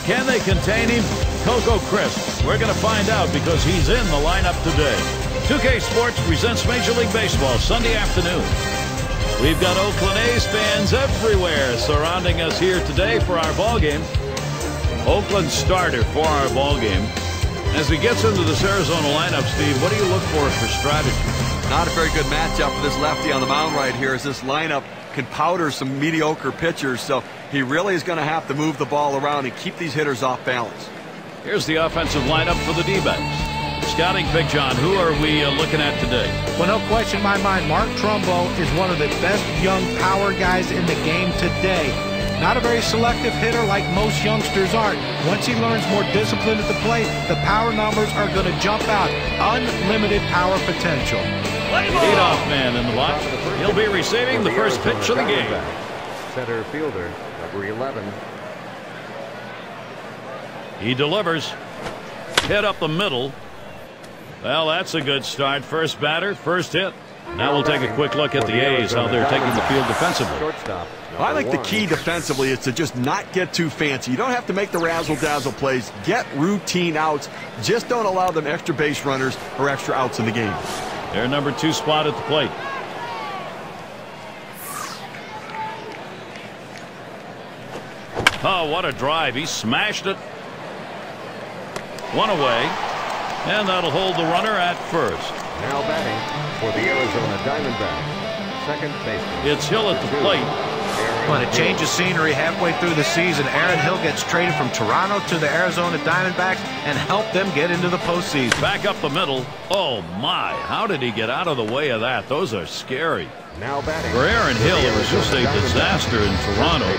Can they contain him? Coco Crisp. We're going to find out because he's in the lineup today. 2K Sports presents Major League Baseball Sunday afternoon. We've got Oakland A's fans everywhere surrounding us here today for our ball game. Oakland starter for our ball game. As he gets into this Arizona lineup, Steve, what do you look for strategy? Not a very good matchup for this lefty on the mound right here, as this lineup can powder some mediocre pitchers, so he really is going to have to move the ball around and keep these hitters off balance. Here's the offensive lineup for the D-backs. Scouting pick, John. Who are we looking at today? Well, no question in my mind, Mark Trumbo is one of the best young power guys in the game today. Not a very selective hitter like most youngsters aren't. Once he learns more discipline at the plate, the power numbers are going to jump out. Unlimited power potential. Leadoff man in the box. He'll be receiving the first pitch of the game. Center fielder, number 11. He delivers. Hit up the middle. Well, that's a good start. First batter, first hit. Now we'll take a quick look at the A's, how they're taking the field defensively. Shortstop. I think the key defensively is to just not get too fancy. You don't have to make the razzle-dazzle plays. Get routine outs. Just don't allow them extra base runners or extra outs in the game. Their number 2 spot at the plate. Oh, what a drive. He smashed it. One away. And that'll hold the runner at first. Now batting for the Arizona Diamondbacks. Second baseman. It's Hill at the plate. When a change of scenery halfway through the season, Aaron Hill gets traded from Toronto to the Arizona Diamondbacks and helped them get into the postseason. Back up the middle. Oh, my. How did he get out of the way of that? Those are scary. Now batting For Aaron Hill, it was just a disaster in Toronto.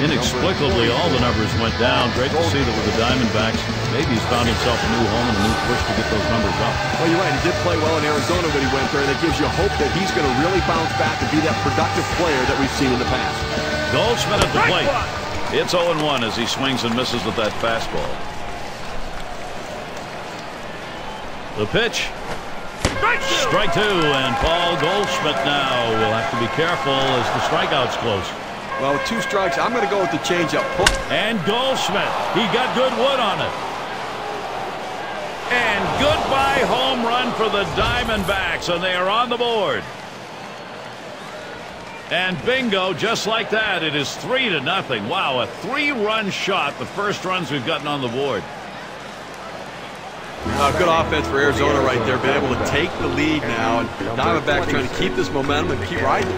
Inexplicably, all the numbers went down. Great to see that with the Diamondbacks. Maybe he's found himself a new home and a new push to get those numbers up. Well, you're right. He did play well in Arizona when he went there, and it gives you hope that he's going to really bounce back and be that productive player that we've seen in the past. Goldschmidt at the plate. It's 0-1 as he swings and misses with that fastball. The pitch. Strike 2, and Paul Goldschmidt now will have to be careful as the strikeout's close. Well, with 2 strikes, I'm going to go with the changeup. And Goldschmidt, he got good wood on it. And goodbye home run for the Diamondbacks, and they are on the board. And bingo, just like that, it is 3-0. Wow, a 3-run shot, the first runs we've gotten on the board. Good offense for Arizona right there, being able to take the lead now, and Diamondbacks trying to keep this momentum and keep riding.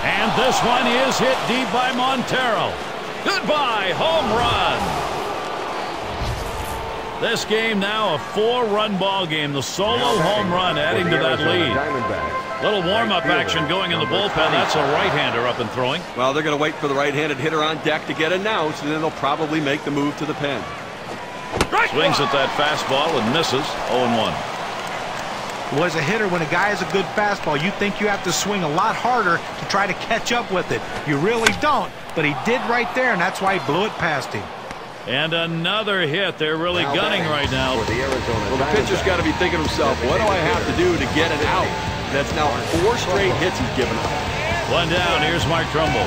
And this one is hit deep by Montero. Goodbye home run. This game now a 4-run ball game. The solo home run adding to that lead. Little warm-up action going in the bullpen. That's a right-hander up and throwing. Well, they're going to wait for the right-handed hitter on deck to get announced, and then they'll probably make the move to the pen. Swings at that fastball and misses. 0-1. Well, as a hitter, when a guy has a good fastball, you think you have to swing a lot harder to try to catch up with it. You really don't, but he did right there, and that's why he blew it past him. And another hit. They're really gunning right now. Well, the pitcher's got to be thinking to himself, what do I have to do to get it out? That's now 4 straight hits he's given up. One down. Here's Mark Trumbo.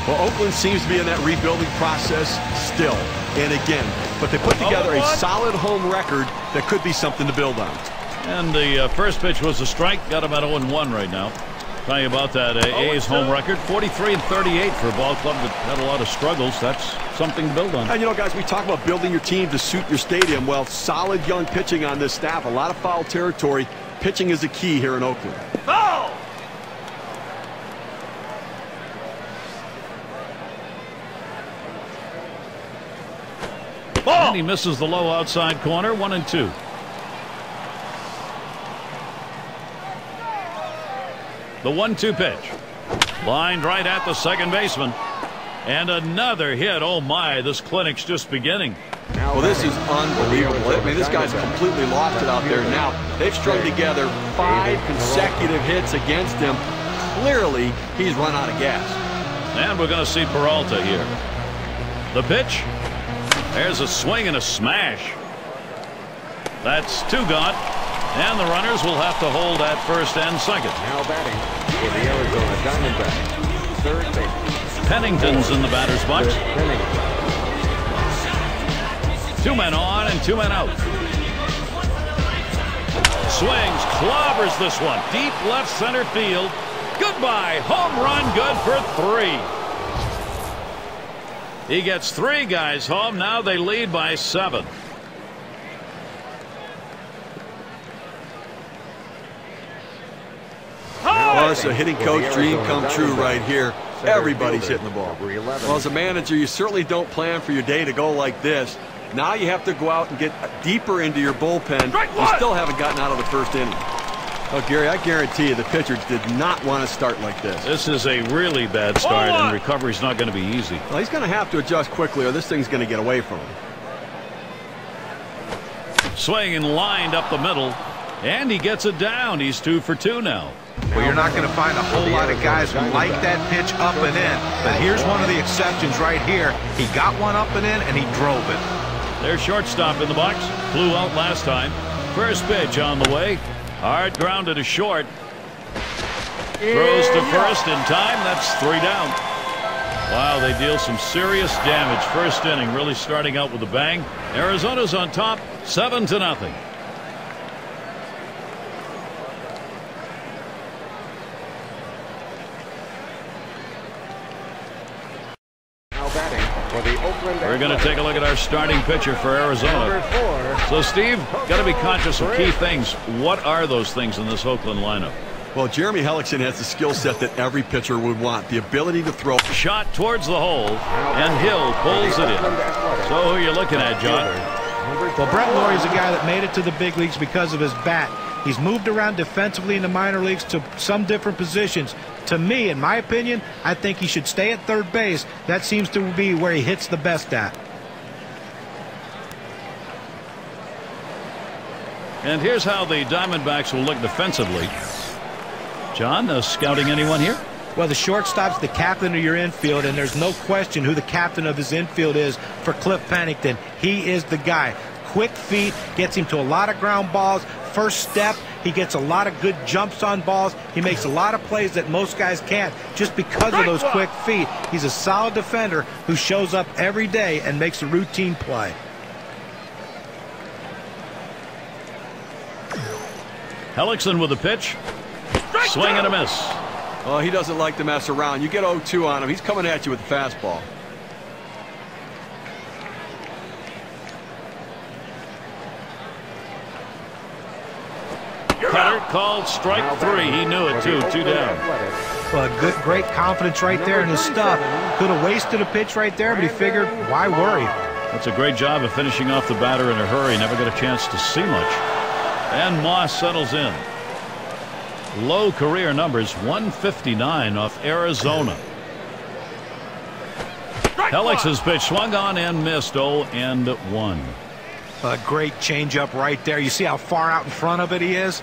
Well, Oakland seems to be in that rebuilding process still and again. But they put together a solid home record that could be something to build on. And the first pitch was a strike. Got him at 0-1 right now. Tell you about that A's home record. 43-38 for a ball club that had a lot of struggles. That's something to build on. And, you know, guys, we talk about building your team to suit your stadium. Well, solid young pitching on this staff. A lot of foul territory. Pitching is the key here in Oakland. Foul! Ball! And he misses the low outside corner. 1-2. The 1-2 pitch. Lined right at the second baseman. And another hit. Oh, my. This clinic's just beginning. Well, this is unbelievable. I mean, this guy's completely lost it out there now. They've strung together 5 consecutive hits against him. Clearly, he's run out of gas. And we're going to see Peralta here. The pitch. There's a swing and a smash. That's 2 gone. And the runners will have to hold at first and second. Now batting for the Arizona Diamondbacks. Third base. Pennington's in the batter's box. Two men on and two men out. Swings, clobbers this one. Deep left center field. Goodbye. Home run, good for 3. He gets 3 guys home. Now they lead by 7. Well, it's a hitting coach dream come true right here. Everybody's hitting the ball. Well, as a manager, you certainly don't plan for your day to go like this. Now you have to go out and get deeper into your bullpen. You still haven't gotten out of the first inning. Oh, Gary, I guarantee you the pitcher did not want to start like this. This is a really bad start, and recovery's not going to be easy. Well, he's going to have to adjust quickly, or this thing's going to get away from him. Swing and lined up the middle, and he gets it down. He's 2 for 2 now. Well, you're not going to find a whole lot of guys who like that pitch up and in. But here's one of the exceptions right here. He got one up and in, and he drove it. Their shortstop in the box. Flew out last time. First pitch on the way. Hard grounded to short. Throws to first in time. That's 3 down. Wow, they deal some serious damage. First inning really starting out with a bang. Arizona's on top, 7-0. We're going to take a look at our starting pitcher for Arizona. So, Steve, got to be conscious of key things. What are those things in this Oakland lineup? Well, Jeremy Hellickson has the skill set that every pitcher would want. The ability to throw. Shot towards the hole, and Hill pulls it in. So who are you looking at, John? Well, Brett Lawrie is a guy that made it to the big leagues because of his bat. He's moved around defensively in the minor leagues to some different positions. To me, in my opinion, I think he should stay at third base. That seems to be where he hits the best at. And here's how the Diamondbacks will look defensively. John, scouting anyone here? Well, the shortstop's the captain of your infield, and there's no question who the captain of his infield is for Cliff Pennington. He is the guy. Quick feet, gets him to a lot of ground balls. First step, he gets a lot of good jumps on balls. He makes a lot of plays that most guys can't just because of those quick feet. He's a solid defender who shows up every day and makes a routine play. Hellickson with a pitch. Swing and a miss. Oh, he doesn't like to mess around. You get 0-2 on him. He's coming at you with the fastball. Cutter called strike 3. He knew it, too. 2 down. Well, great confidence right there in his stuff. Could have wasted a pitch right there, but he figured, why worry? That's a great job of finishing off the batter in a hurry. Never got a chance to see much. And Moss settles in. Low career numbers, 159 off Arizona. Hellick's pitch swung on and missed. 0-1. A great changeup right there. You see how far out in front of it he is?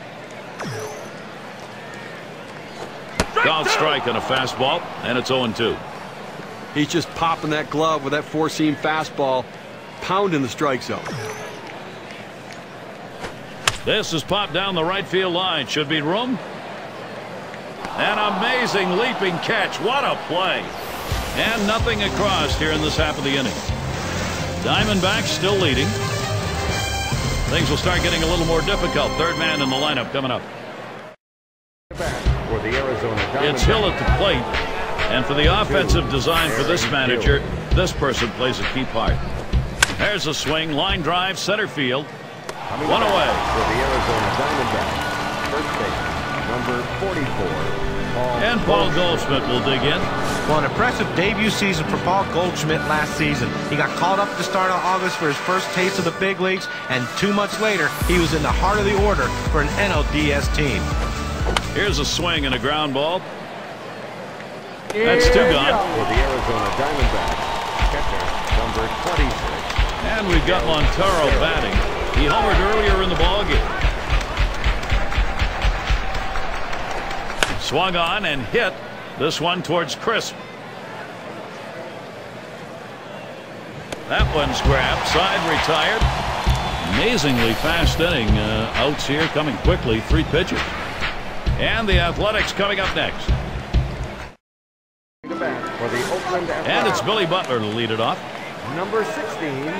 Called strike on a fastball, and it's 0-2. He's just popping that glove with that four-seam fastball, pounding the strike zone. This is popped down the right field line. Should be room. An amazing leaping catch. What a play. And nothing across here in this half of the inning. Diamondbacks still leading. Things will start getting a little more difficult. Third man in the lineup coming up. For the Arizona It's Hill at the plate. And for the offensive design for this manager, this person plays a key part. There's a swing. Line drive. Center field. One away. For the Arizona Diamondbacks, first base, number 44. And Paul Goldschmidt will dig in. Well, an impressive debut season for Paul Goldschmidt last season. He got called up at the start of August for his first taste of the big leagues, and 2 months later, he was in the heart of the order for an NLDS team. Here's a swing and a ground ball. That's 2 gone. For the Arizona Diamondbacks, catcher, number 26. And we've got Montero batting. He homered earlier in the ballgame. Swung on and hit. This one towards Crisp. That one's grabbed. Side retired. Amazingly fast inning. Outs here coming quickly. 3 pitches. And the Athletics coming up next. The bat. for the Oakland Athletics. And it's Billy Butler to lead it off. Number 16,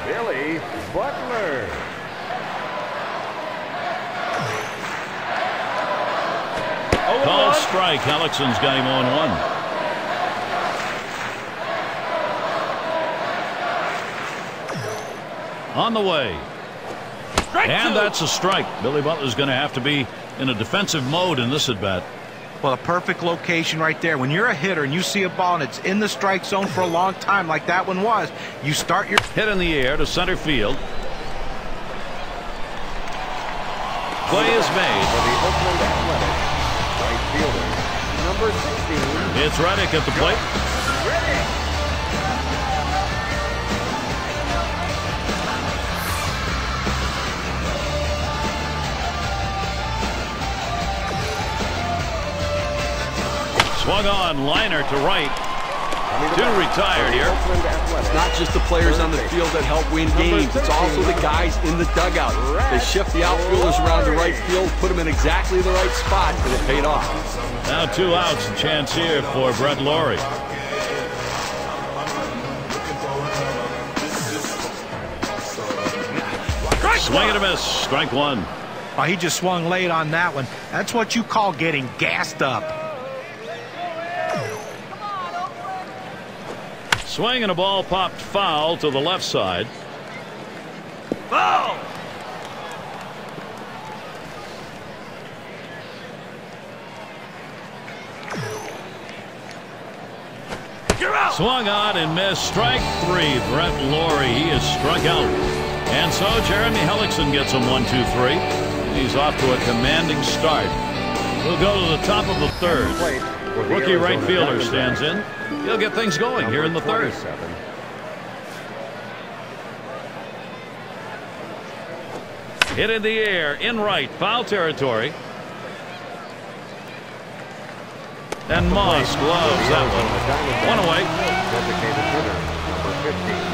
Billy Butler. Called strike. Hellickson's got him on 1. On the way. And that's a strike. Billy Butler's going to have to be in a defensive mode in this at-bat. Well, a perfect location right there. When you're a hitter and you see a ball and it's in the strike zone for a long time like that one was, you start your hit in the air to center field. Play is made. For the Oakland Athletics, right fielder, number 16. It's Reddick at the plate. Reddick. Swung on, liner to right. Two retired here. It's not just the players on the field that help win games. It's also the guys in the dugout. They shift the outfielders around to right field, put them in exactly the right spot, and it paid off. Now 2 outs, a chance here for Brett Lawrie. Swing and a miss. Strike 1. Oh, he just swung late on that one. That's what you call getting gassed up. Swing and a ball popped foul to the left side. Foul! Swung on and missed. Strike 3. Brett Lawrie, he is struck out. And so Jeremy Hellickson gets him 1-2-3. He's off to a commanding start. We'll go to the top of the 3rd. Rookie right fielder stands in. He'll get things going here in the 3rd. Hit in the air, in right, foul territory. And Moss gloves that one. 1 away.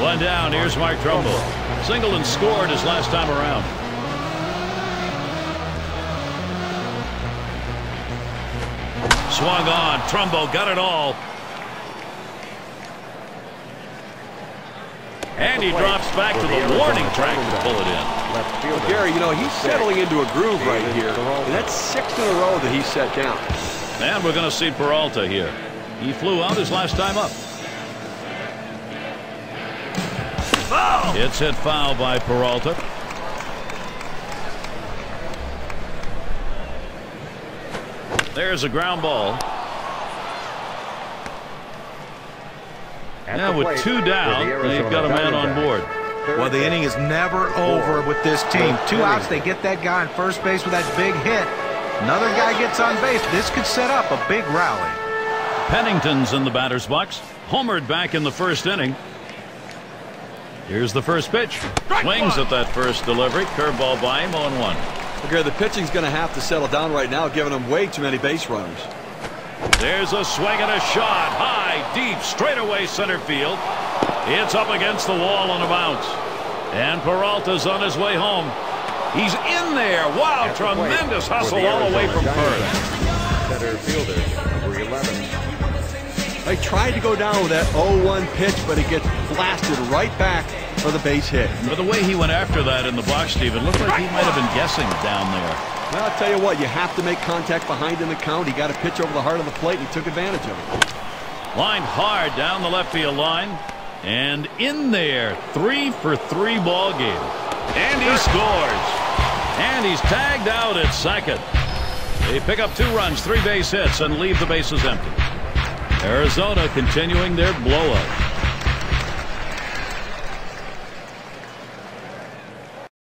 1 down. Here's Mark Trumbo. Singled and scored his last time around. Swung on. Trumbo got it all. And he drops back to the warning track to pull it in. Well, Gary, you know, he's settling into a groove right here. And that's 6 in a row that he set down. And we're going to see Peralta here. He flew out his last time up. Foul! It's hit foul by Peralta. There's a ground ball. Now with 2 down, they've got a man on board. Well, the inning is never over with this team. 2 outs, they get that guy on first base with that big hit. Another guy gets on base. This could set up a big rally. Pennington's in the batter's box. Homered back in the 1st inning. Here's the first pitch. Swings at that first delivery. Curveball by him on 1. Okay, the pitching's going to have to settle down right now, giving them way too many base runners. There's a swing and a shot. High, deep, straightaway center field. It's up against the wall on a bounce. And Peralta's on his way home. He's in there. Wow, tremendous hustle all the way from first. Center fielder, number 11. They tried to go down with that 0-1 pitch, but it gets blasted right back for the base hit. But the way he went after that in the box, Stephen, looked like he might have been guessing down there. Well, I'll tell you what, you have to make contact behind in the count. He got a pitch over the heart of the plate, and he took advantage of it. Lined hard down the left field line. And in there, 3 for 3 ball game. And he scores. And he's tagged out at second. They pick up 2 runs, 3 base hits, and leave the bases empty. Arizona continuing their blowout.